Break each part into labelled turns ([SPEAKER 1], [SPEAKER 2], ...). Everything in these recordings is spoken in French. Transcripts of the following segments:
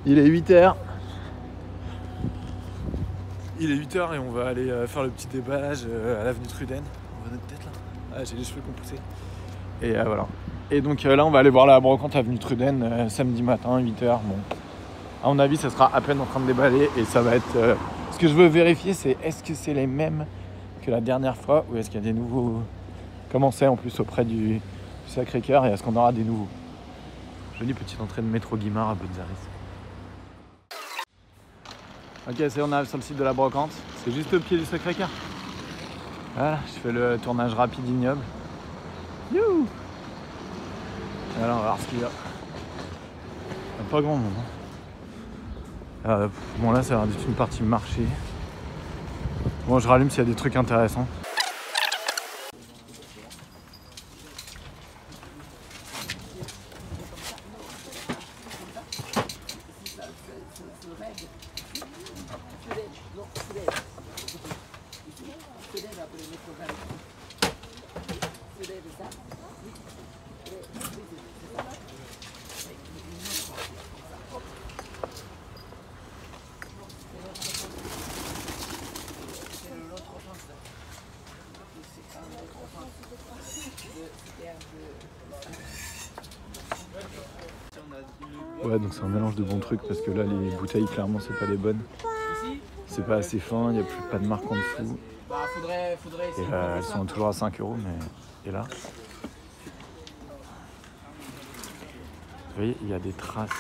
[SPEAKER 1] Il est 8h. Il est 8h et on va aller faire le petit déballage à l'avenue Truden. On voit notre tête là. Ah, j'ai les cheveux qu'on poussait. Et voilà. Et donc là, on va aller voir la brocante avenue Truden samedi matin, 8h. Bon. À mon avis, ça sera à peine en train de déballer et ça va être... Ce que je veux vérifier, c'est est-ce que c'est les mêmes que la dernière fois ou est-ce qu'il y a des nouveaux... Comment c'est en plus auprès du Sacré-Cœur et est-ce qu'on aura des nouveaux? Jolie petite entrée de métro Guimard à Buenos Aires. Ok, on arrive sur le site de la brocante. C'est juste au pied du Sacré-Cœur. Voilà, je fais le tournage rapide ignoble. Youhou! Alors, on va voir ce qu'il y a. Il n'y a pas grand monde. Bon, là, ça va être une partie marché. Bon, je rallume s'il y a des trucs intéressants. Ouais, donc c'est un mélange de bons trucs parce que là, les bouteilles, clairement, c'est pas les bonnes. C'est pas assez fin, il n'y a plus pas de marque en dessous. Et elles sont toujours à 5 €, mais... Et là, vous voyez, il y a des traces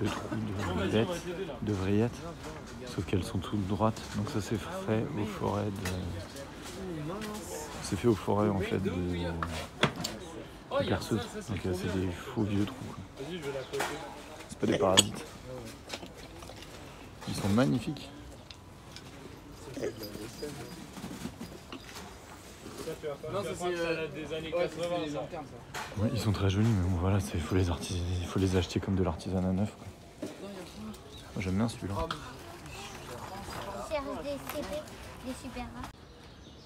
[SPEAKER 1] de trous de bêtes, de vrillettes, sauf qu'elles sont toutes droites. Donc ça, c'est fait aux forêts de... C'est fait aux forêts, en fait, de perceuses. Donc c'est des faux vieux trous, quoi. C'est pas des parasites. Ils sont magnifiques.
[SPEAKER 2] Non, ça c'est des années 80.
[SPEAKER 1] Ouais, ils sont très jolis, mais bon voilà, il faut les acheter comme de l'artisanat neuf, quoi. Moi, j'aime bien celui-là.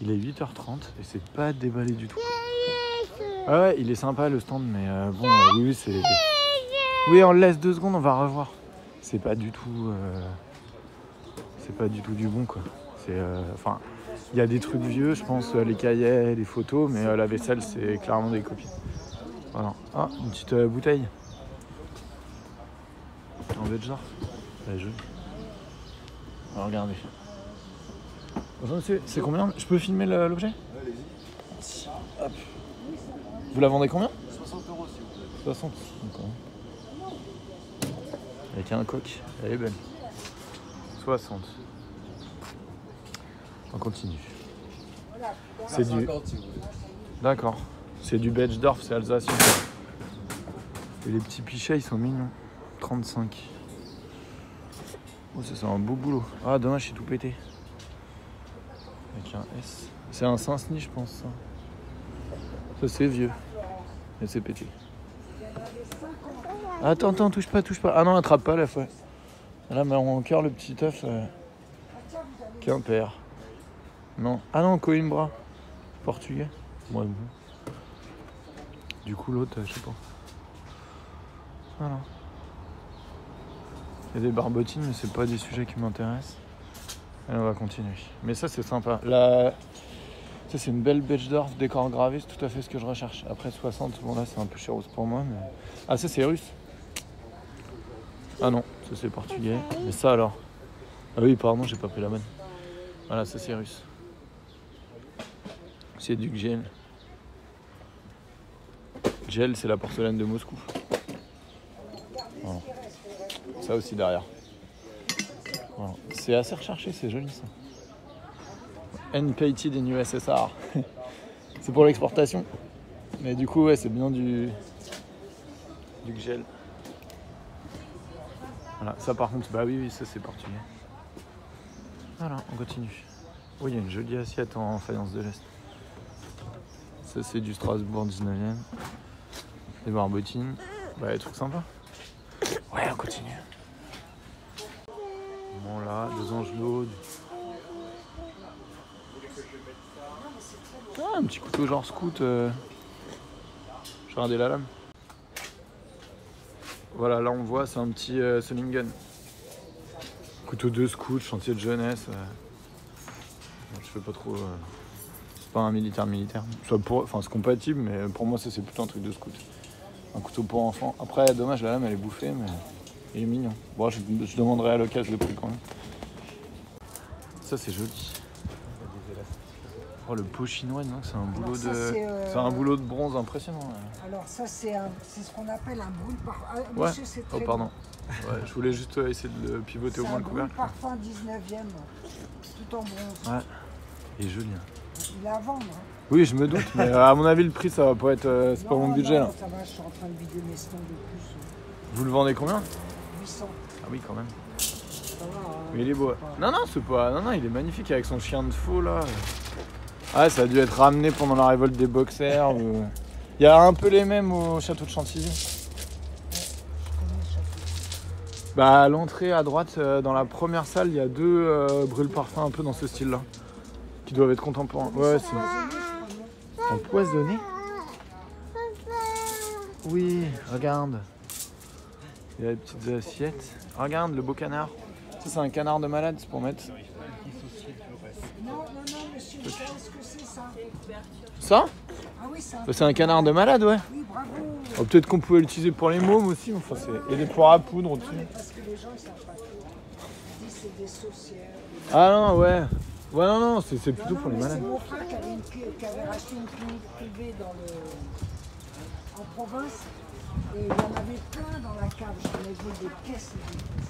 [SPEAKER 1] Il est 8h30 et c'est pas déballé du tout. Ah ouais, il est sympa le stand, mais bon, oui, c'est... Oui, on le laisse 2 secondes, on va revoir. C'est pas du tout... C'est pas du tout du bon, quoi. C'est... Enfin, il y a des trucs vieux, je pense, les cahiers, les photos, mais la vaisselle, c'est clairement des copies. Voilà. Ah, une petite bouteille. En Belgique. Elle est jolie. Alors, regardez. Bonjour monsieur, c'est combien? Je peux filmer l'objet?
[SPEAKER 3] Ouais, allez-y.
[SPEAKER 1] Hop. Vous la vendez combien?
[SPEAKER 3] 60 € s'il vous plaît.
[SPEAKER 1] 60. D'accord. Avec un coq, elle est belle. 60. On continue. C'est du...
[SPEAKER 3] 50 si vous voulez.
[SPEAKER 1] D'accord. C'est du Bechdorf, c'est alsacien. Et les petits pichets, ils sont mignons. 35. Oh, c'est un beau boulot. Ah, dommage, c'est tout pété. Avec un S. C'est un Saint-Denis, je pense, ça. Ça, c'est vieux. Et c'est pété. Attends, touche pas. Ah non, attrape pas la fois. Là, mais en cœur, le petit œuf. Quimper. Non. Ah non, Coimbra. Portugais. Ouais, bon. Du coup, l'autre, je sais pas. Voilà. Il y a des barbotines, mais c'est pas des sujets qui m'intéressent. Allez, on va continuer. Mais ça, c'est sympa. Là, ça, c'est une belle Bechdorf décor gravé, c'est tout à fait ce que je recherche. Après 60, bon là, c'est un peu cher pour moi. Mais... Ah, ça, c'est russe. Ah non, ça, c'est portugais. Mais ça, alors. Ah oui, pardon, j'ai pas pris la bonne. Voilà, ça, c'est russe. C'est du gel. Gel, c'est la porcelaine de Moscou. Voilà. Ça aussi derrière. Voilà. C'est assez recherché, c'est joli ça. Unpainted in USSR. C'est pour l'exportation. Mais du coup, ouais, c'est bien du gel. Voilà, ça par contre, bah oui, ça c'est portugais. Voilà, on continue. Oh, il y a une jolie assiette en faïence de l'Est. Ça, c'est du Strasbourg 19e. Des barbotines. Bah, des trucs sympas. Ouais, on continue. Bon, là, des angelots. Ah, un petit couteau genre scout. Je regardais la lame. Voilà, là on voit, c'est un petit Solingen. Couteau de scout, chantier de jeunesse. Je fais pas trop. C'est pas un militaire. Enfin, c'est compatible, mais pour moi, ça c'est plutôt un truc de scout. Un couteau pour enfant. Après, dommage, la lame elle est bouffée, mais il est mignon. Bon, je demanderai à l'occasion le prix quand même. Ça c'est joli. Oh, le pot chinois, non, c'est un boulot c'est un boulot de bronze impressionnant. Ouais.
[SPEAKER 4] Alors ça c'est ce qu'on appelle un brûle parfum.
[SPEAKER 1] Ouais.
[SPEAKER 4] Monsieur, c'est très
[SPEAKER 1] pardon. Ouais, je voulais juste essayer de le pivoter au moins le couvercle.
[SPEAKER 4] C'est un brûle parfum 19e, tout en bronze.
[SPEAKER 1] Ouais. Il est joli.
[SPEAKER 4] Il est à vendre. Hein.
[SPEAKER 1] Oui, je me doute, mais à mon avis, le prix, ça va pas être. C'est pas mon budget là.
[SPEAKER 4] Ça va, je suis en train de vider mes stocks de plus.
[SPEAKER 1] Vous le vendez combien?
[SPEAKER 4] 800.
[SPEAKER 1] Ah oui, quand même.
[SPEAKER 4] Ça va, hein,
[SPEAKER 1] Mais il est beau. Non, c'est pas. Non, il est magnifique avec son chien de faux là. Ah, ça a dû être ramené pendant la révolte des boxers. Il y a un peu les mêmes au château de Chantilly. Bah, à l'entrée à droite, dans la première salle, il y a 2 brûle-parfums un peu dans ce style-là, qui doivent être contemporains. Ouais, c'est empoisonné. Oui, regarde. Il y a des petites assiettes. Regarde le beau canard. Ça, c'est un canard de malade, c'est pour mettre.
[SPEAKER 4] Non, monsieur, vous savez ce que c'est ça?
[SPEAKER 1] Ça?
[SPEAKER 4] Ah oui, ça.
[SPEAKER 1] C'est un canard de malade, ouais.
[SPEAKER 4] Oui, bravo.
[SPEAKER 1] Oh, peut-être qu'on pouvait l'utiliser pour les mômes aussi. Enfin, et des poires à poudre au-dessus.
[SPEAKER 4] Parce que les gens ils savent pas trop. Ils disent c'est des saucières.
[SPEAKER 1] Ah non, ouais. Ouais, non, c'est plutôt pour les malades.
[SPEAKER 4] C'est mon frère qui avait racheté une clinique privée en province. Et il y en avait plein dans la cave. J'en ai vu des caisses et des caisses.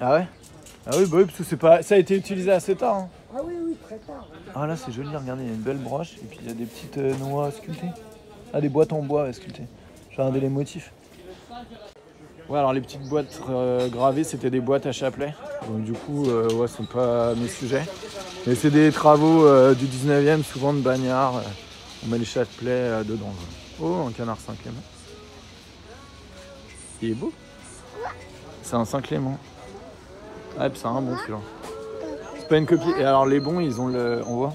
[SPEAKER 1] Ah ouais? Ah oui, bah oui, parce que c'est pas. Ça a été utilisé assez tard. Hein.
[SPEAKER 4] Ah oui, très tard.
[SPEAKER 1] Ah là, c'est joli, regardez, il y a une belle broche et puis il y a des petites noix sculptées. Ah, des boîtes en bois sculptées. J'ai regardé les motifs. Ouais, alors les petites boîtes gravées, c'était des boîtes à chapelet. Donc du coup, ouais, c'est pas mes sujets. Mais c'est des travaux du 19e, souvent de bagnards. On met les chapelets dedans. Oh, un canard Saint-Clément. Il est beau. C'est un Saint-Clément. Ah, puis c'est un bon celui-là. C'est pas une copie. Et alors les bons, ils ont le... On voit.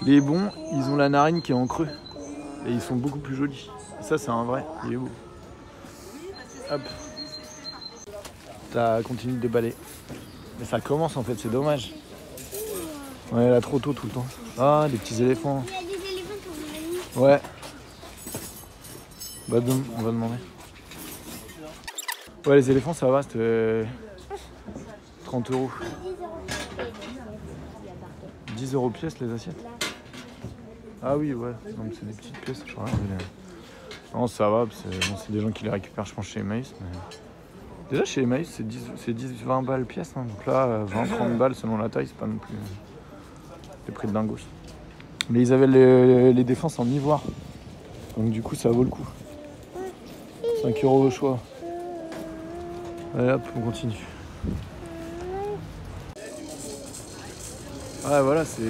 [SPEAKER 1] Les bons, ils ont la narine qui est en creux. Et ils sont beaucoup plus jolis. Et ça, c'est un vrai. Il est beau. Hop. Ça continue de déballer. Mais ça commence en fait, c'est dommage. On est là trop tôt tout le temps. Ah, des petits éléphants.
[SPEAKER 5] Il y a des éléphants pour mon ami.
[SPEAKER 1] Ouais. Bah, on va demander. Ouais, les éléphants, ça va, c'était 30 €. 10 € pièce les assiettes. Ah oui, ouais, donc c'est des petites pièces. Je crois. Non, ça va, c'est des gens qui les récupèrent, je pense, chez Emmaüs. Mais... Déjà, chez Emmaüs, c'est 10-20 balles pièce. Hein. Donc là, 20-30 balles selon la taille, c'est pas non plus des prix de dingos. Mais ils avaient les défenses en ivoire. Donc du coup, ça vaut le coup. 5 € au choix. Allez hop, on continue. Ouais, voilà, c'est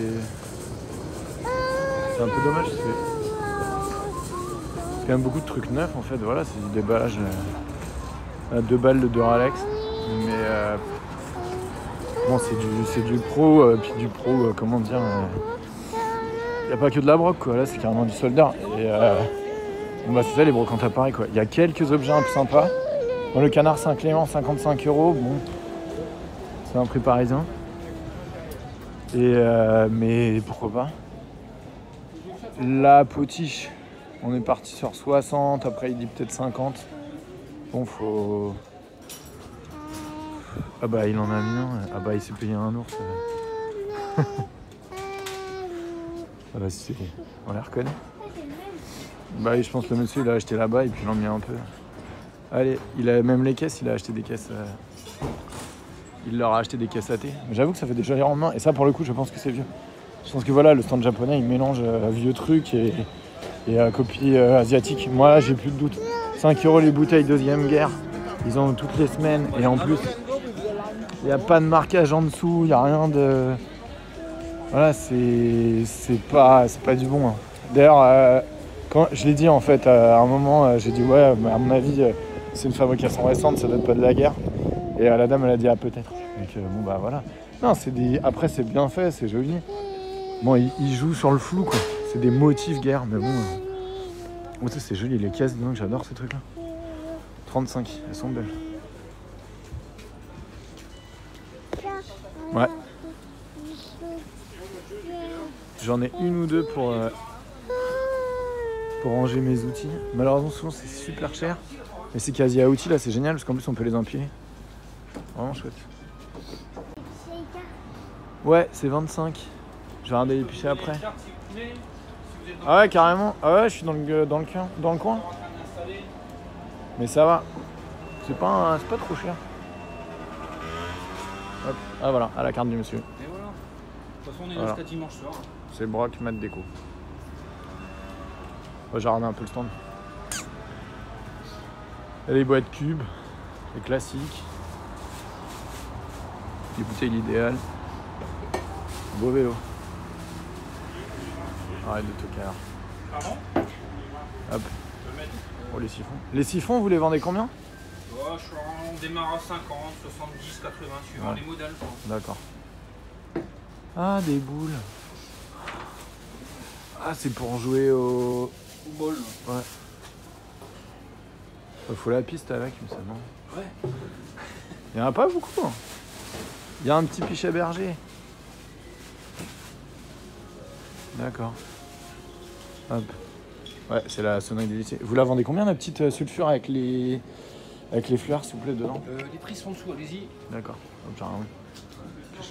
[SPEAKER 1] un peu dommage. C'est quand même beaucoup de trucs neufs en fait. Voilà, c'est du déballage à 2 balles de Duralex. Mais bon, c'est du pro, puis du pro, comment dire. Il n'y a pas que de la broc quoi. Là, c'est carrément du soldat. Et bon, bah, c'est ça les brocantes à Paris quoi. Il y a quelques objets un peu sympas. Bon, le canard Saint-Clément, 55 €. Bon, c'est un prix parisien. Et mais pourquoi pas. La potiche, on est parti sur 60, après il dit peut-être 50. Bon, faut... Ah bah il en a mis un, ah bah il s'est payé un ours. Ah bah c'est... On les reconnaît. Bah je pense que le monsieur il a acheté là-bas et puis il en a mis un peu. Allez, il a même les caisses, il a acheté des caisses... Il leur a acheté des caisses à thé. Mais j'avoue que ça fait des jolis rendements. Et ça, pour le coup, je pense que c'est vieux. Je pense que voilà, le stand japonais, il mélange vieux trucs et copie asiatique. Moi, là, j'ai plus de doute. 5 € les bouteilles deuxième guerre. Ils en ont toutes les semaines. Et en plus, il n'y a pas de marquage en dessous. Il n'y a rien de... Voilà, c'est pas du bon. Hein. D'ailleurs, quand je l'ai dit, en fait, à un moment, j'ai dit, ouais, à mon avis, c'est une fabrication récente, ça date pas de la guerre. Et la dame, elle a dit, ah, peut-être. Donc, bon, bah voilà. Non, c'est des... Après, c'est bien fait, c'est joli. Bon, il joue sur le flou, quoi. C'est des motifs guerre, mais bon. Oh, ça c'est joli, les caisses, dis donc, j'adore ces trucs-là. 35, elles sont belles. Ouais. J'en ai une ou deux pour ranger mes outils. Malheureusement, souvent c'est super cher. Mais c'est quasi à outils là, c'est génial parce qu'en plus on peut les empiler. Vraiment chouette. Ouais, c'est 25. Je vais regarder les picher après. Ah ouais, carrément. Ah ouais, je suis dans le coin. Mais ça va. C'est pas trop cher. Hop. Ah voilà, à la carte du monsieur.
[SPEAKER 3] Et voilà. De toute façon, on est
[SPEAKER 1] Voilà.
[SPEAKER 3] jusqu'à dimanche soir.
[SPEAKER 1] C'est Brock Mat Déco. J'ai regardé un peu le stand. Il y a les boîtes cubes, les classiques. Les bouteilles idéales. Beau vélo. Arrête de toquer.
[SPEAKER 3] Pardon?
[SPEAKER 1] Hop. Oh les siphons. Les siphons, vous les vendez combien?
[SPEAKER 3] On démarre à 50, 70, 80 suivant
[SPEAKER 1] Ouais.
[SPEAKER 3] les modèles.
[SPEAKER 1] D'accord. Ah, des boules. Ah, c'est pour jouer au...
[SPEAKER 3] Ball.
[SPEAKER 1] Ouais. Faut la piste avec, mais ça non.
[SPEAKER 3] Ouais.
[SPEAKER 1] Il y en a pas beaucoup. Hein. Il y a un petit pichet berger. D'accord. Hop. Ouais, c'est la sonnerie des lycées. Vous la vendez combien la petite sulfure avec les fleurs, s'il vous plaît, dedans?
[SPEAKER 3] Les prix sont dessous, allez-y.
[SPEAKER 1] D'accord. Hop, j'ai rien.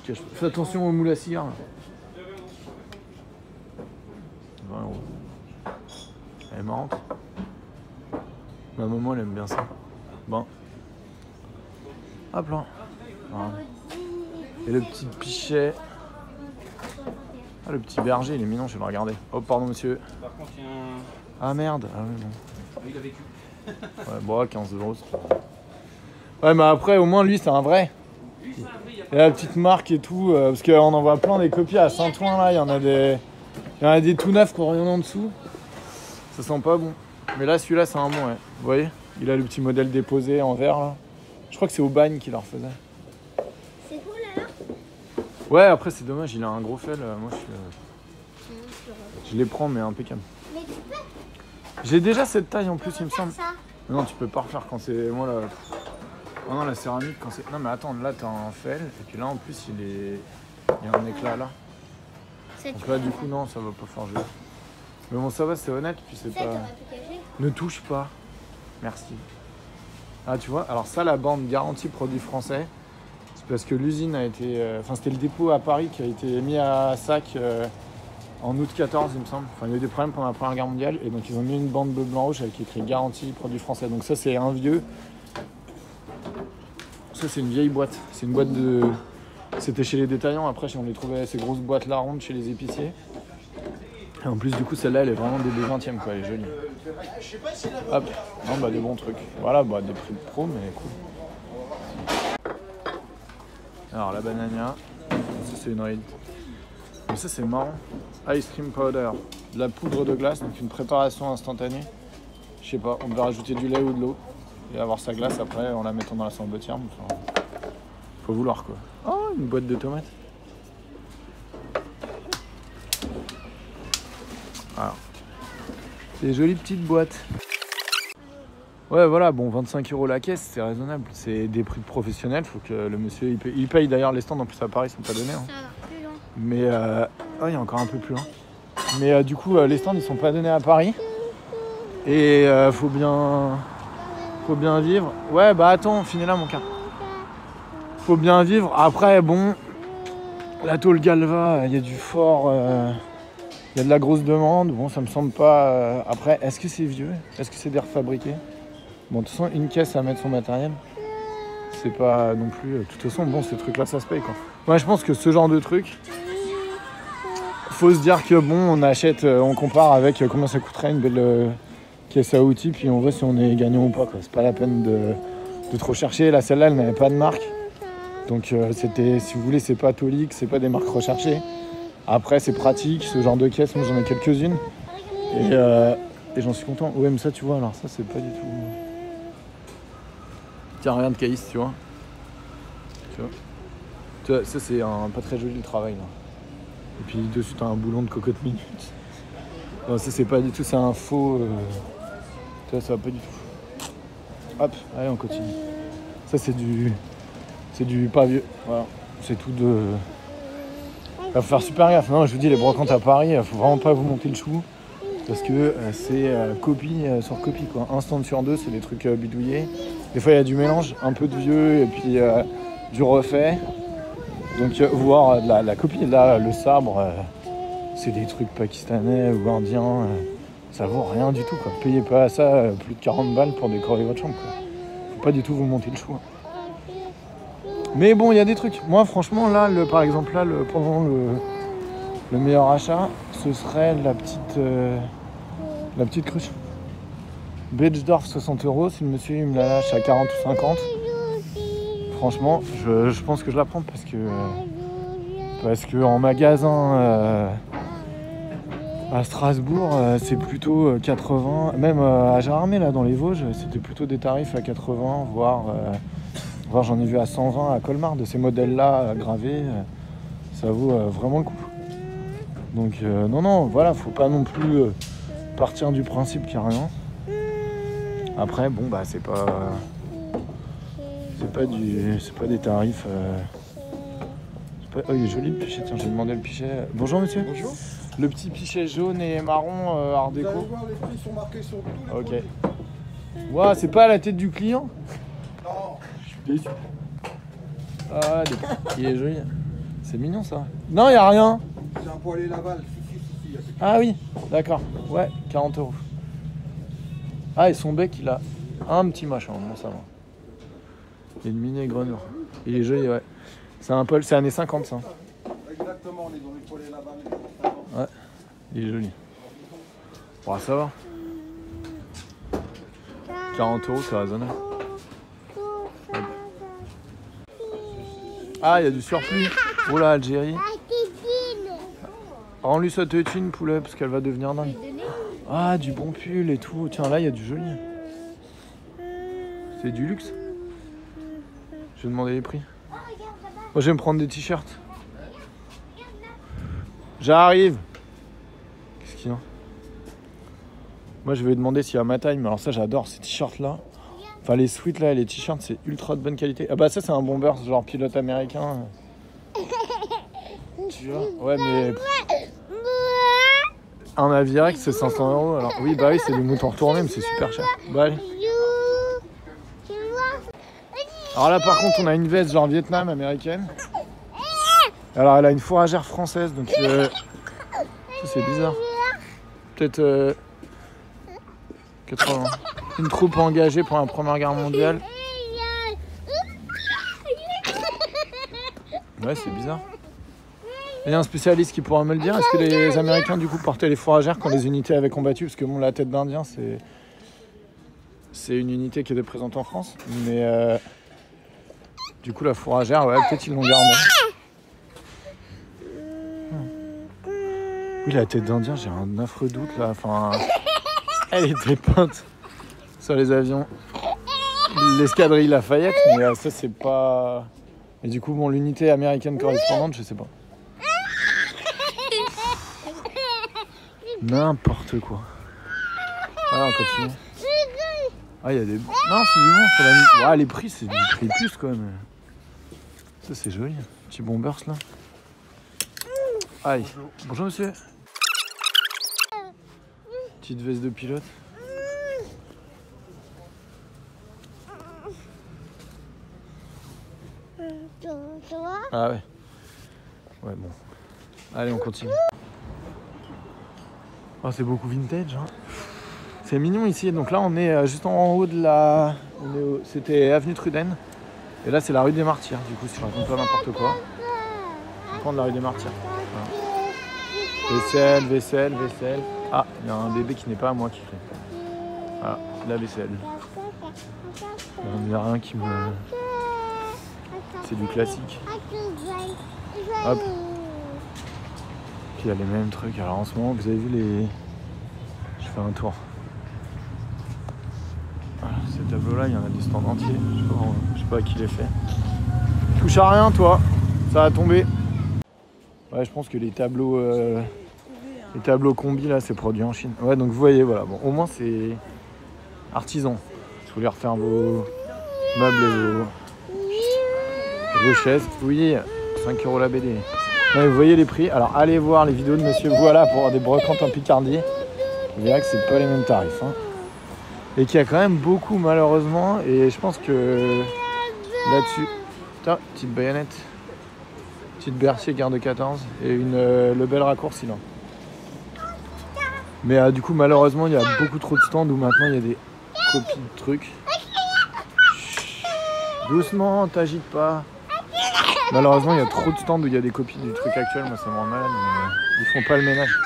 [SPEAKER 1] Cache. Fais attention aux moules à cire. Là. 20 €. Elle est marrante. Ma maman, elle aime bien ça. Bon. Hop là. Voilà. Et le petit pichet. Ah, le petit berger, il est mignon, je vais le regarder. Oh, pardon, monsieur.
[SPEAKER 3] Par contre, il y a un.
[SPEAKER 1] Ah, merde. Ah, oui, bon.
[SPEAKER 3] Il a vécu.
[SPEAKER 1] Ouais, bon, 15 €. Ouais, mais après, au moins, lui, c'est un vrai. Et la petite marque et tout, parce qu'on en voit plein des copies à Saint-Ouen, là. Il y en a des tout neufs qu'on rien en dessous. Ça sent pas bon. Mais là, celui-là, c'est un bon, ouais. Vous voyez? Il a le petit modèle déposé en verre, là. Je crois que c'est au bagne qu'il leur faisait.
[SPEAKER 5] C'est cool alors?
[SPEAKER 1] Ouais, après, c'est dommage, il a un gros fel. Moi, je les prends, mais impeccable.
[SPEAKER 5] Mais tu peux
[SPEAKER 1] J'ai déjà cette taille en plus, il me
[SPEAKER 5] faire
[SPEAKER 1] semble.
[SPEAKER 5] ça.
[SPEAKER 1] Non, tu peux pas refaire quand c'est. Moi, là. Oh non, la céramique, quand c'est. Non, mais attends, là, t'as un fel. Et puis là, en plus, il y a un éclat là.
[SPEAKER 5] Ça,
[SPEAKER 1] Donc là, du coup, non, ça va pas forger. Mais bon, ça va, c'est honnête. Puis c'est pas.
[SPEAKER 5] t'aurais pu cacher.
[SPEAKER 1] Ne touche pas. Merci. Ah, tu vois, alors ça, la bande garantie produit français, c'est parce que l'usine a été... Enfin, c'était le dépôt à Paris qui a été mis à sac en août 14, il me semble. Enfin, il y a eu des problèmes pendant la Première Guerre mondiale, et donc ils ont mis une bande bleu, blanc, rouge avec écrit garantie produit français. Donc ça, c'est un vieux. Ça, c'est une vieille boîte. C'est une boîte de... C'était chez les détaillants. Après, on les trouvait ces grosses boîtes-là rondes chez les épiciers. Et en plus, du coup, celle-là, elle est vraiment début 20e, quoi. Elle est jolie. Hop. Non, bah, des bons trucs. Voilà, bah, des prix de pro, mais cool. Alors, la banania. Ça, c'est une ride. Mais ça, c'est marrant. Ice cream powder. De la poudre de glace, donc une préparation instantanée. Je sais pas, on peut rajouter du lait ou de l'eau. Et avoir sa glace après en la mettant dans la sorbetière. Enfin, faut vouloir, quoi. Oh, une boîte de tomates. Alors, des jolies petites boîtes. Ouais, voilà, bon, 25 € la caisse, c'est raisonnable. C'est des prix de professionnels. Faut que le monsieur il paye d'ailleurs les stands en plus à Paris, ils sont pas donnés. Hein.
[SPEAKER 5] Ça va plus loin.
[SPEAKER 1] Mais oh, il y a encore un peu plus loin. Mais du coup, les stands ils sont pas donnés à Paris. Et faut bien vivre. Ouais, bah attends, finis là mon cas. Faut bien vivre. Après, bon, la tôle Galva, il y a du fort. Il y a de la grosse demande, bon ça me semble pas... Après, est-ce que c'est vieux? Est-ce que c'est des refabriqués? Bon, de toute façon, une caisse à mettre son matériel, c'est pas non plus... De toute façon, bon, ces trucs-là, ça se paye, quoi. Moi, je pense que ce genre de truc, faut se dire que, bon, on achète, on compare avec combien ça coûterait une belle caisse à outils, puis on voit si on est gagnant ou pas, quoi. C'est pas la peine de trop chercher. Là, celle-là, elle n'avait pas de marque. Donc, c'était, si vous voulez, c'est pas Tolic, c'est pas des marques recherchées. Après, c'est pratique, ce genre de caisse, moi j'en ai quelques-unes. Et j'en suis content. Ouais, mais ça, tu vois, alors ça, c'est pas du tout... Tiens, regarde Caïs, tu vois. Tu vois, ça, c'est pas très joli le travail, là. Et puis, dessus, t'as un boulon de cocotte minute. Non, ça, c'est pas du tout, c'est un faux Ça va pas du tout. Hop, allez, on continue. Ça, c'est du pas vieux. Voilà, c'est tout de... Il faut faire super gaffe. Non, je vous dis, les brocantes à Paris, il faut vraiment pas vous monter le chou. Parce que c'est copie sur copie, quoi. Un stand sur deux, c'est des trucs bidouillés. Des fois, il y a du mélange, un peu de vieux et puis du refait. Donc, voir de la copie, là, le sabre, c'est des trucs pakistanais ou indiens. Ça vaut rien du tout, quoi. Payez pas ça plus de 40 balles pour décorer votre chambre, quoi. Faut pas du tout vous monter le chou. Mais bon, il y a des trucs. Moi, franchement, là, par exemple, là, pendant le meilleur achat, ce serait la petite cruche. Bechdorf, 60 €. Si le monsieur il me la lâche à 40 ou 50, franchement, je pense que je la prends parce que en magasin à Strasbourg, c'est plutôt 80. Même à Jarmé, là, dans les Vosges, c'était plutôt des tarifs à 80, voire j'en ai vu à 120 à Colmar, de ces modèles-là gravés. Ça vaut vraiment le coup. Donc non, voilà, faut pas non plus partir du principe qu'il n'y a rien. Après, bon, bah c'est pas des tarifs. Oh, il est joli le pichet, tiens, j'ai demandé le pichet. Bonjour monsieur.
[SPEAKER 6] Bonjour.
[SPEAKER 1] Le petit pichet jaune et marron art déco.
[SPEAKER 6] Vous allez voir, les prix sont marqués sur tous les
[SPEAKER 1] Ok.
[SPEAKER 6] produits.
[SPEAKER 1] Ouah, c'est pas la tête du client?
[SPEAKER 6] Non,
[SPEAKER 1] Je suis déçu. Ah, il est joli. C'est mignon ça. Non, il y a rien.
[SPEAKER 6] c'est un poêlé Laval. Si, il y a quelque chose.
[SPEAKER 1] Ah oui, d'accord. Ouais, 40 €. Ah, et son bec, il a un petit machin, bon ça va. Il y a une mini grenure. Il est joli, ouais. C'est un Paul, c'est années 50 ça.
[SPEAKER 6] Exactement, on est dans les poêlés Laval.
[SPEAKER 1] Ouais, il est joli. Bon, ça va. 40 €, c'est raisonnable. Ah, il y a du surplus. Oh là, Algérie. Rends-lui sa tétine, poulet, parce qu'elle va devenir dingue. Ah, du bon pull et tout. Tiens, là, il y a du joli. C'est du luxe. Je vais demander les prix. Moi, je vais me prendre des t-shirts. J'arrive. Qu'est-ce qu'il y a? Moi, je vais demander s'il y a ma taille. Mais alors ça, j'adore ces t-shirts-là. Enfin, les sweats, là, et les t-shirts, c'est ultra de bonne qualité. Ah bah ça, c'est un bomber, genre pilote américain. Tu vois? Ouais, mais... Un Avirex, c'est 500 €. Alors oui, bah oui, c'est du mouton retourné, mais c'est super cher. Bah allez. Alors là, par contre, on a une veste genre Vietnam américaine. Alors elle a une fourragère française, donc ça, c'est bizarre. Peut-être 80. Une troupe engagée pour la Première Guerre mondiale. Ouais, c'est bizarre. Il y a un spécialiste qui pourra me le dire. Est-ce que les Américains, du coup, portaient les fourragères quand les unités avaient combattu? Parce que bon, la tête d'Indien, c'est une unité qui était présente en France. Mais du coup, la fourragère, ouais, peut-être ils l'ont gardée. Oui, la tête d'Indien, j'ai un affreux doute là. Enfin, elle était peinte sur les avions. L'escadrille Lafayette, mais ça, c'est pas... Et du coup, bon, l'unité américaine correspondante, je sais pas. N'importe quoi. Alors, on continue. Ah, il y a des... Non, c'est du bon. Sur la... Ouais, les prix, c'est du prix plus quand même. Ça, c'est joli. Petit bombers là. Aïe. Bonjour monsieur. Petite veste de pilote. Ah ouais. Ouais, bon. Allez, on continue. Oh, c'est beaucoup vintage. Hein. C'est mignon ici. Donc là, on est juste en haut de la... C'était avenue Truden. Et là, c'est la rue des Martyrs. Du coup, si je raconte pas n'importe quoi, on va prendre la rue des Martyrs. Voilà. Vaisselle. Ah, il y a un bébé qui n'est pas à moi qui crie. Voilà, la vaisselle. Il n'y a rien qui me... C'est du classique. Hop. Puis il y a les mêmes trucs. Alors en ce moment, vous avez vu les... Je fais un tour. Voilà, ces tableaux-là, il y en a des stands entiers. Je sais pas à qui les fait. Touche à rien, toi. Ça va tomber. Ouais, je pense que les tableaux combi, là, c'est produit en Chine. Ouais, donc vous voyez, voilà. Bon, au moins, artisan. Si vous voulez refaire vos meubles et vos chaises, oui, 5 € la BD. Ouais, vous voyez les prix. Alors allez voir les vidéos de Monsieur Voilà pour des brocantes en Picardie. Vous verrez que c'est pas les mêmes tarifs. Hein. Et qu'il y a quand même beaucoup malheureusement. Et je pense que là-dessus, putain, petite baïonnette, petite Berthier garde 14 et le bel raccourci là. Mais du coup malheureusement il y a beaucoup trop de stands où maintenant il y a des copies de trucs. Chut, doucement, t'agite pas. Malheureusement il y a trop de stands où il y a des copies du truc actuel. Moi ça me rend malade, mais ils font pas le ménage.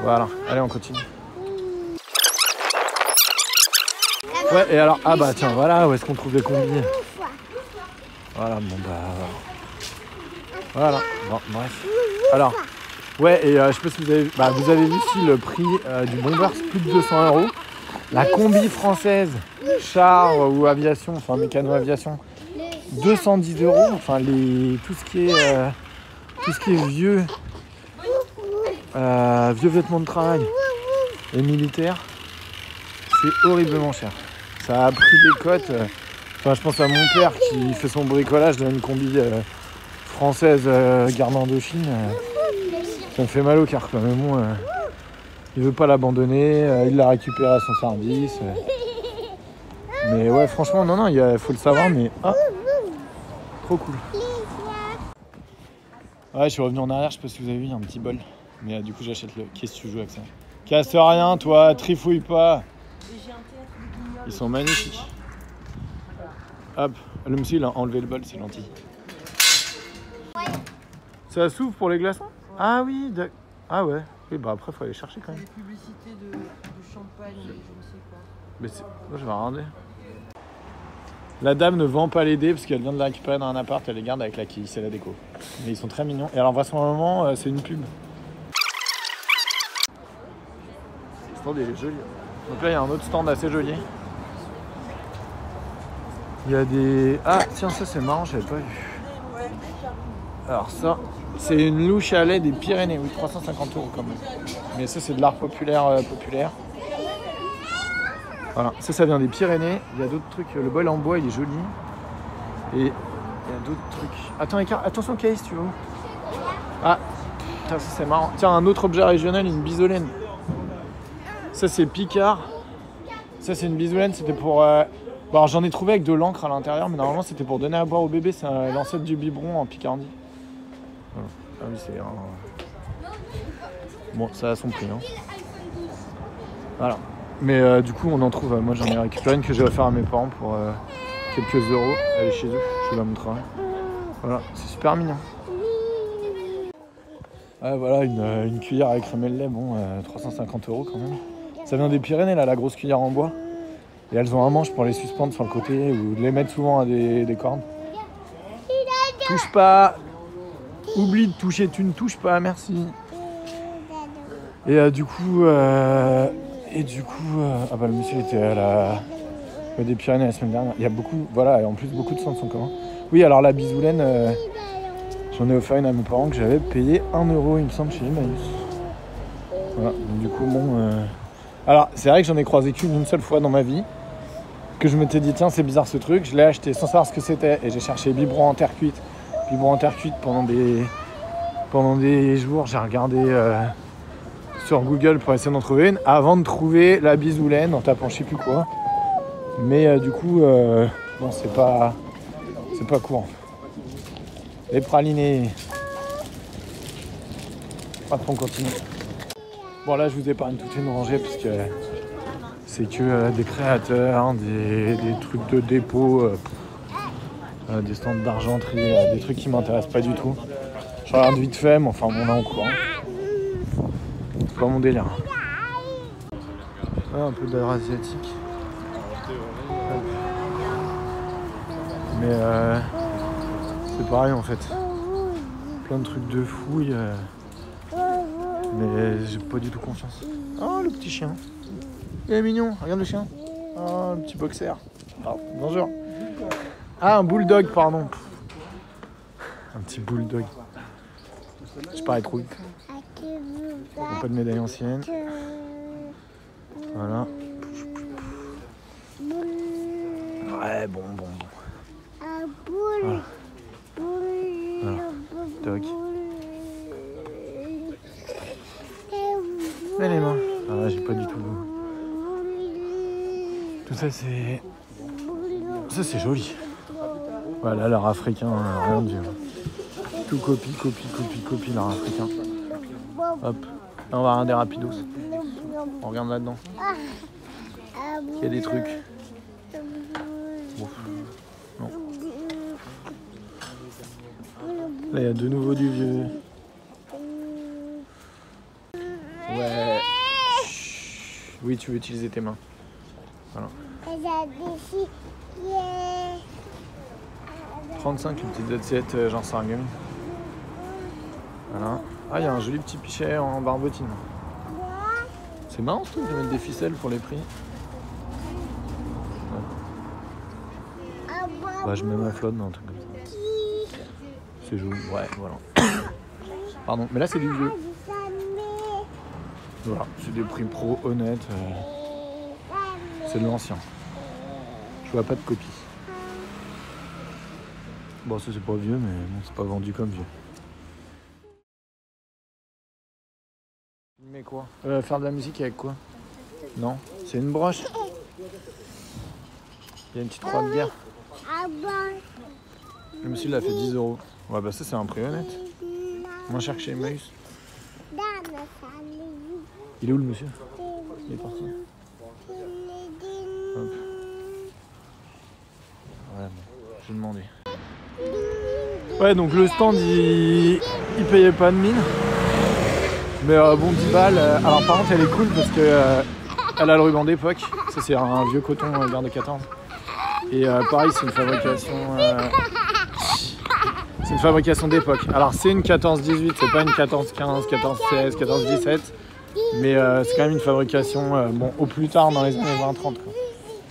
[SPEAKER 1] Voilà, allez on continue. Ouais, et alors, ah bah tiens, voilà où est-ce qu'on trouve les combis. Voilà, bon bah voilà, bon bref. Alors, ouais, et je sais pas si vous avez vu ici le prix du bomber, c'est plus de 200 €. La combi française, char ou aviation, enfin mécano-aviation, 210 €. Enfin, tout ce qui est vieux vêtements de travail et militaires, c'est horriblement cher. Ça a pris des cotes. Enfin, je pense à mon père qui fait son bricolage dans une combi française garde Indochine. Ça me fait mal au cœur quoi. Mais bon, il veut pas l'abandonner. Il l'a récupéré à son service. Mais ouais, franchement, non, il faut le savoir. Mais trop cool. Ouais, je suis revenu en arrière. Je sais pas si vous avez vu, il y a un petit bol. Mais du coup, j'achète le. Qu'est-ce que tu joues avec ça? Casse rien, toi. Trifouille pas. Ils sont magnifiques. Hop, le monsieur il a enlevé le bol, c'est gentil. Ça s'ouvre pour les glaçons? Ah oui, ah ouais. Oui, bah après faut aller chercher quand même.
[SPEAKER 7] Des publicités de champagne, je ne sais quoi.
[SPEAKER 1] Mais moi je vais regarder. La dame ne vend pas les dés parce qu'elle vient de les récupérer dans un appart, elle les garde avec la quille, c'est la déco. Mais ils sont très mignons. Et alors vraisemblablement c'est une pub. Le stand il est joli. Donc là il y a un autre stand assez joli. Il y a des... Ah tiens, ça c'est marrant, j'avais pas vu. Alors ça, c'est une louche à lait des Pyrénées, oui, 350 € quand même. Mais ça c'est de l'art populaire. Voilà, ça vient des Pyrénées. Il y a d'autres trucs, le bol en bois il est joli. Et il y a d'autres trucs. Attends, attention Case, tu vois. Ah, ça c'est marrant. Tiens, un autre objet régional, une bisolène. Ça c'est Picard. Ça c'est une bisolène, c'était pour... Bon, alors j'en ai trouvé avec de l'encre à l'intérieur, mais normalement c'était pour donner à boire au bébé, c'est l'ancêtre du biberon en Picardie. Voilà. Ah oui, c'est bon, ça a son prix. Hein. Voilà. Mais du coup, on en trouve. Moi j'en ai récupéré une que j'ai offert à mes parents pour quelques euros. Elle est chez eux, je vous la montrerai. Voilà, c'est super mignon. Ah, voilà, une cuillère avec crème et le lait, bon, 350 € quand même. Ça vient des Pyrénées, là, la grosse cuillère en bois. Et elles ont un manche pour les suspendre sur le côté ou de les mettre souvent à des cordes. Touche pas. Oublie de toucher, tu ne touches pas, merci. Et du coup, ah bah le monsieur était à des Pyrénées la semaine dernière. Il y a beaucoup, voilà, et en plus beaucoup de centres sont communs. Oui, alors la bisoulène, j'en ai offert une à mes parents que j'avais payé 1 € il me semble chez Emmaüs. Voilà, donc du coup bon. Alors c'est vrai que j'en ai croisé qu'une seule fois dans ma vie. Que je m'étais dit tiens c'est bizarre ce truc, je l'ai acheté sans savoir ce que c'était et j'ai cherché biberon en terre cuite pendant des jours, j'ai regardé sur Google pour essayer d'en trouver une avant de trouver la bisoulène en tapant je sais plus quoi, mais du coup bon c'est pas courant. Les pralinés. Après on continue. Bon là je vous épargne toute une rangée parce que c'est que des créateurs, des trucs de dépôt, des stands d'argenterie, des trucs qui m'intéressent pas du tout. Je regarde vite fait, mais enfin bon là en courant. C'est pas mon délire. Ah, un peu d'art asiatique. Mais c'est pareil en fait. Plein de trucs de fouilles. Mais j'ai pas du tout confiance. Oh le petit chien. Il est mignon, regarde le chien. Oh, le petit boxer. Oh, bonjour. Ah, un bulldog, pardon. Un petit bulldog. Je parais trop vite. Pas de médaille ancienne. Voilà. Ouais, bon. Voilà. Voilà. Toc. Mets les mains. Ah là, j'ai pas du tout. Tout ça, c'est. Ça, c'est joli. Voilà, l'art africain, rien de vieux. Tout copie l'art africain. Hop. Là, on va regarder rapidos. On regarde là-dedans. Il y a des trucs. Bon. Non. Là, il y a de nouveau du vieux. Ouais. Oui, tu veux utiliser tes mains. Voilà. 35, une petite assiette, genre sargami. Voilà. Ah, il y a un joli petit pichet en barbotine. C'est marrant ce truc de mettre des ficelles pour les prix. Ouais. Bah, je mets ma flotte dans un truc comme ça. C'est joli. Ouais, voilà. Pardon, mais là c'est du vieux. Voilà, c'est des prix pro honnêtes. C'est de l'ancien. Je vois pas de copie. Bon, ça c'est pas vieux, mais bon, c'est pas vendu comme vieux. Mais quoi faire de la musique avec quoi? Non, c'est une broche. Il y a une petite croix de guerre. Le monsieur l'a fait 10 €. Ouais, bah ça c'est un prix honnête. Moins cher que chez Emmaüs. Il est où le monsieur? Il est parti. Hop. Ouais, bon, je vais demander. Ouais, donc le stand il payait pas de mine. Mais bon, 10 balles. Alors par contre, elle est cool parce que elle a le ruban d'époque. Ça, c'est un vieux coton guerre de 14. Et pareil, c'est une fabrication. C'est une fabrication d'époque. Alors c'est une 14-18, c'est pas une 14-15, 14-16, 14-17. Mais c'est quand même une fabrication bon, au plus tard dans les années 20-30.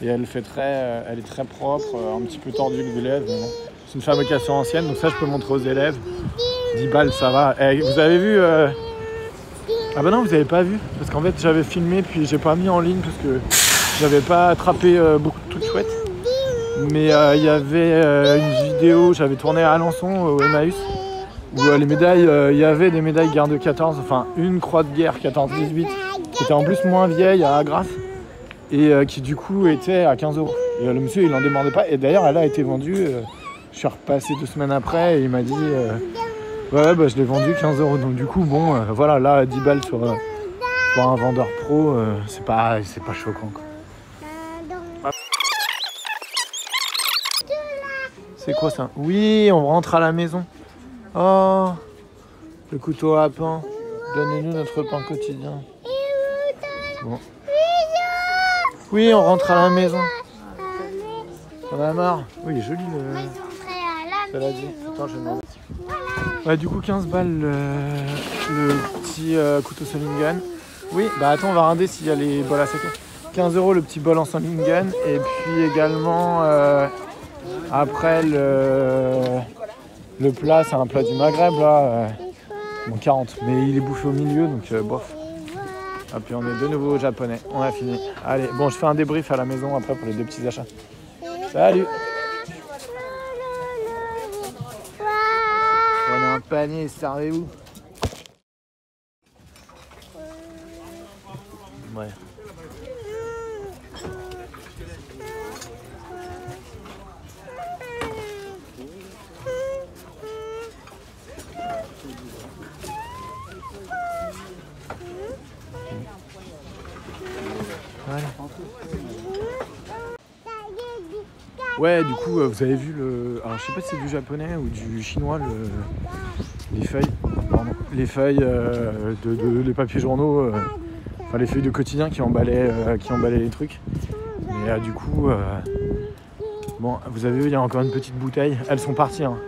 [SPEAKER 1] Et elle est très propre, un petit peu tordue le glaive. Bon. C'est une fabrication ancienne, donc ça je peux montrer aux élèves. 10 balles, ça va. Vous avez vu Ah bah non, vous avez pas vu. Parce qu'en fait j'avais filmé puis j'ai pas mis en ligne parce que j'avais pas attrapé beaucoup de trucs chouettes. Mais il y avait une vidéo, j'avais tourné à Alençon au Emmaüs. Où les médailles, il y avait des médailles guerre de 14, enfin une croix de guerre 14-18, qui était en plus moins vieille à Agrafe, et qui du coup était à 15 €. Et le monsieur il en demandait pas, et d'ailleurs elle a été vendue, je suis repassé 2 semaines après, et il m'a dit, ouais bah je l'ai vendue 15 €, donc du coup bon, voilà, là 10 balles sur un vendeur pro, c'est pas choquant quoi. C'est quoi ça? Oui, on rentre à la maison. Oh, le couteau à pain. Donnez-nous notre pain quotidien. Bon. Oui, on rentre à la maison. On a marre. Oui, il est joli le saladier. Attends, je vais demander. Ouais, du coup, 15 balles le petit couteau Solingen. Oui, bah attends, on va regarder s'il y a les bols à saké. 15 € le petit bol en Solingen. Et puis également, après le plat, c'est un plat du Maghreb là, bon 40, mais il est bouffé au milieu donc bof. Et puis on est de nouveau au japonais, on a fini. Allez, bon je fais un débrief à la maison après pour les 2 petits achats. Salut. On a un panier, servez-vous. Ouais. Ouais, du coup, vous avez vu le... Alors, je sais pas si c'est du japonais ou du chinois, les feuilles. Pardon. Les feuilles les papiers journaux, enfin les feuilles de quotidien qui emballaient les trucs. Et du coup, bon, vous avez vu, il y a encore une petite bouteille. Elles sont parties, hein.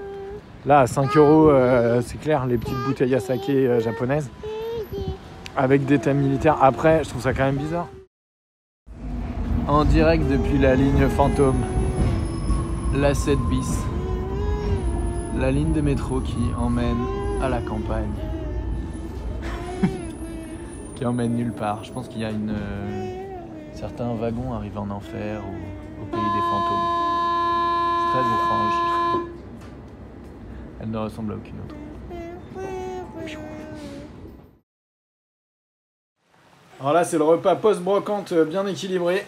[SPEAKER 1] Là, à 5 €, c'est clair, les petites bouteilles à saké japonaises. Avec des thèmes militaires. Après, je trouve ça quand même bizarre. En direct depuis la ligne fantôme. La 7 bis. La ligne de métro qui emmène à la campagne. Qui emmène nulle part. Je pense qu'il y a certains wagons arrivant en enfer ou au pays des fantômes. très étrange. Elle ne ressemble à aucune autre. Alors là, c'est le repas post-brocante bien équilibré.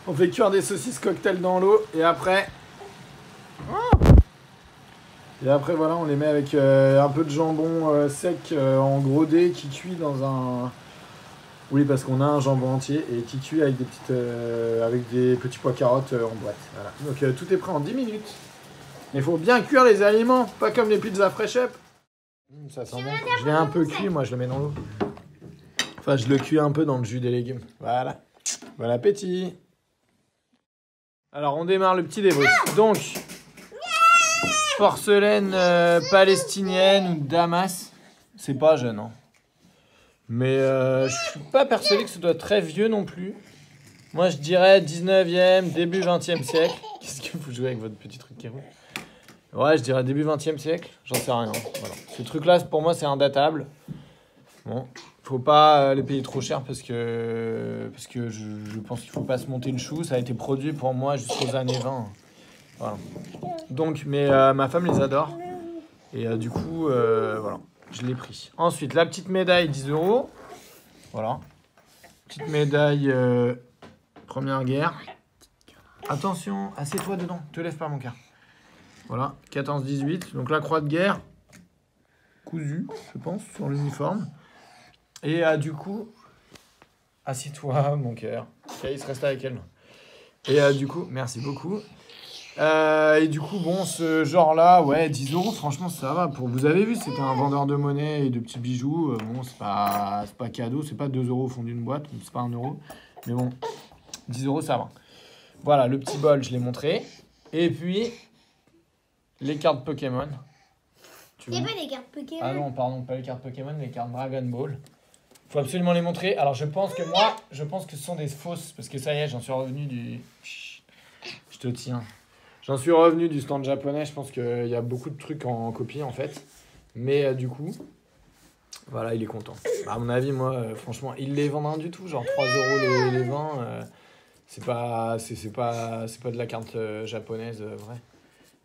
[SPEAKER 1] On fait cuire des saucisses cocktail dans l'eau et après... voilà, on les met avec un peu de jambon sec en gros dés qui cuit dans un... Oui, parce qu'on a un jambon entier et qui cuit avec des petits pois carottes en boîte. Voilà. Donc tout est prêt en 10 minutes. Mais il faut bien cuire les aliments, pas comme les pizzas Fresh Up. Ça sent bon. Je l'ai un peu cuit, moi je le mets dans l'eau. Enfin, je le cuis un peu dans le jus des légumes. Voilà. Bon appétit. Alors, on démarre le petit débrief. Donc, porcelaine palestinienne ou Damas. C'est pas jeune, hein. Mais je suis pas persuadé que ce doit être très vieux non plus. Moi, je dirais 19e, début 20e siècle. Qu'est-ce que vous jouez avec votre petit truc qui roule? Ouais, je dirais début 20e siècle. J'en sais rien. Voilà. Ce truc-là, pour moi, c'est indatable. Bon, faut pas les payer trop cher parce que je pense qu'il faut pas se monter le chou. Ça a été produit pour moi jusqu'aux années 20. Voilà. Donc, mais ma femme les adore. Et du coup, voilà, je l'ai pris. Ensuite, la petite médaille, 10 €. Voilà. Petite médaille Première Guerre. Attention, assieds-toi dedans. Te lève pas, mon cœur. Voilà, 14-18. Donc la croix de guerre. Cousue, je pense, sur l'uniforme. Et du coup, assieds-toi, mon cœur. Il se reste avec elle. Et du coup, merci beaucoup. Et du coup, bon, ce genre-là, ouais, 10 €, franchement, ça va. Vous avez vu, c'était un vendeur de monnaie et de petits bijoux. Bon, c'est pas cadeau, c'est pas 2 € au fond d'une boîte, c'est pas 1 €. Mais bon, 10 €, ça va. Voilà, le petit bol, je l'ai montré. Et puis, les cartes Pokémon.
[SPEAKER 5] Il n'y a pas des cartes Pokémon.
[SPEAKER 1] Ah non, pardon, pas les cartes Pokémon, les cartes Dragon Ball. Faut absolument les montrer. Alors je pense que ce sont des fausses, parce que ça y est, j'en suis revenu du... Je te tiens. J'en suis revenu du stand japonais, je pense qu'il y a beaucoup de trucs en copie en fait. Mais du coup, voilà, il est content. À mon avis, moi, franchement, ils les vendent rien du tout, genre 3 € les 20. C'est pas de la carte japonaise vraie.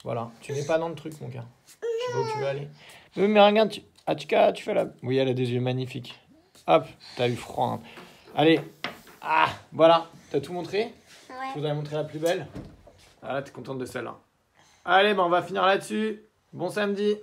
[SPEAKER 1] Voilà, tu n'es pas dans le truc, mon gars. Je sais pas où tu veux aller. Oui, mais regarde, tu fais la... Oui, elle a des yeux magnifiques. Hop, t'as eu froid. Hein. Allez. Ah, voilà. T'as tout montré?
[SPEAKER 5] Ouais.
[SPEAKER 1] Je vous ai montré la plus belle. Ah, t'es contente de celle-là. Allez, on va finir là-dessus. Bon samedi.